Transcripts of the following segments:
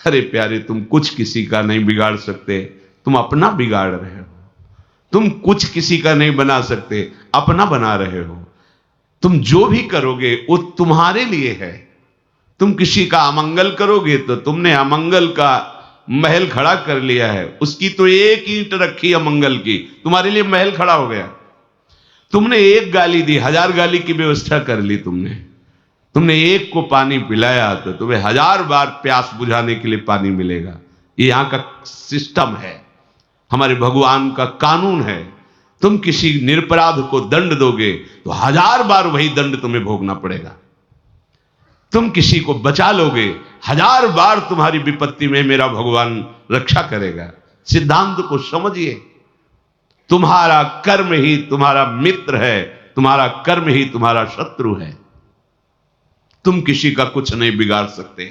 अरे प्यारे, तुम कुछ किसी का नहीं बिगाड़ सकते, तुम अपना बिगाड़ रहे हो। तुम कुछ किसी का नहीं बना सकते, अपना बना रहे हो। तुम जो भी करोगे वो तुम्हारे लिए है। तुम किसी का अमंगल करोगे तो तुमने अमंगल का महल खड़ा कर लिया है। उसकी तो एक ईंट रखी अमंगल की, तुम्हारे लिए महल खड़ा हो गया। तुमने एक गाली दी, 1000 गाली की व्यवस्था कर ली। तुमने एक को पानी पिलाया तो तुम्हें 1000 बार प्यास बुझाने के लिए पानी मिलेगा। ये यहां का सिस्टम है, हमारे भगवान का कानून है। तुम किसी निरपराध को दंड दोगे तो 1000 बार वही दंड तुम्हें भोगना पड़ेगा। तुम किसी को बचा लोगे, 1000 बार तुम्हारी विपत्ति में मेरा भगवान रक्षा करेगा। सिद्धांत को समझिए। तुम्हारा कर्म ही तुम्हारा मित्र है, तुम्हारा कर्म ही तुम्हारा शत्रु है। तुम किसी का कुछ नहीं बिगाड़ सकते,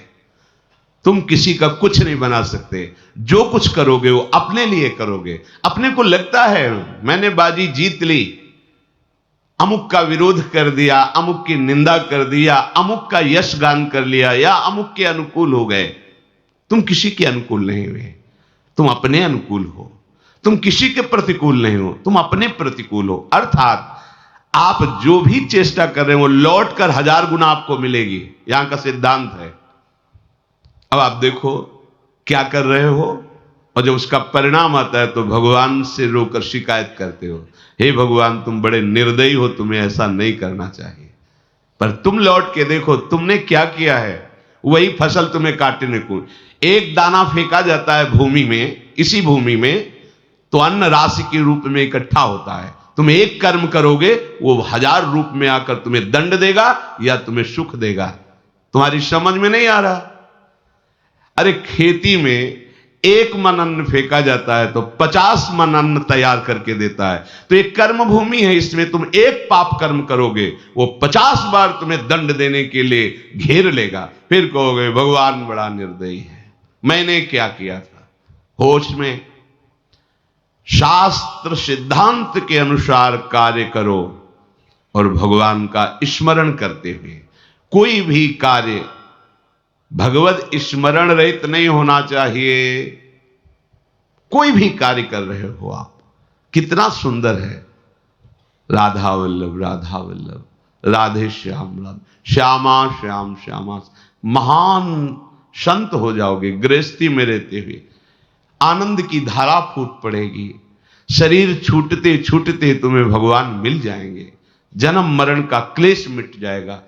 तुम किसी का कुछ नहीं बना सकते। जो कुछ करोगे वो अपने लिए करोगे। अपने को लगता है मैंने बाजी जीत ली, अमुक का विरोध कर दिया, अमुक की निंदा कर दिया, अमुक का यश गान कर लिया या अमुक के अनुकूल हो गए। तुम किसी के अनुकूल नहीं हुए, तुम अपने अनुकूल हो। तुम किसी के प्रतिकूल नहीं हो, तुम अपने प्रतिकूल हो। अर्थात आप जो भी चेष्टा कर रहे हो लौट कर 1000 गुना आपको मिलेगी। यहां का सिद्धांत है। अब आप देखो क्या कर रहे हो, और जब उसका परिणाम आता है तो भगवान से रोकर शिकायत करते हो, हे भगवान तुम बड़े निर्दयी हो, तुम्हें ऐसा नहीं करना चाहिए। पर तुम लौट के देखो तुमने क्या किया है। वही फसल तुम्हें काटने को, एक दाना फेंका जाता है भूमि में, इसी भूमि में तो अन्न राशि के रूप में इकट्ठा होता है। तुम एक कर्म करोगे वो 1000 रूप में आकर तुम्हें दंड देगा या तुम्हें सुख देगा। तुम्हारी समझ में नहीं आ रहा। अरे खेती में 1 मन अन्न फेंका जाता है तो 50 मन अन्न तैयार करके देता है। तो एक कर्म भूमि है, इसमें तुम एक पाप कर्म करोगे वो 50 बार तुम्हें दंड देने के लिए घेर लेगा। फिर कहोगे भगवान बड़ा निर्दयी है, मैंने क्या किया था। होश में शास्त्र सिद्धांत के अनुसार कार्य करो और भगवान का स्मरण करते हुए। कोई भी कार्य भगवत स्मरण रहित नहीं होना चाहिए। कोई भी कार्य कर रहे हो आप, कितना सुंदर है, राधा वल्लभ राधा वल्लभ, राधे श्याम राधे श्यामा श्याम श्यामा। महान संत हो जाओगे गृहस्थी में रहते हुए। आनंद की धारा फूट पड़ेगी। शरीर छूटते छूटते तुम्हें भगवान मिल जाएंगे। जन्म मरण का क्लेश मिट जाएगा।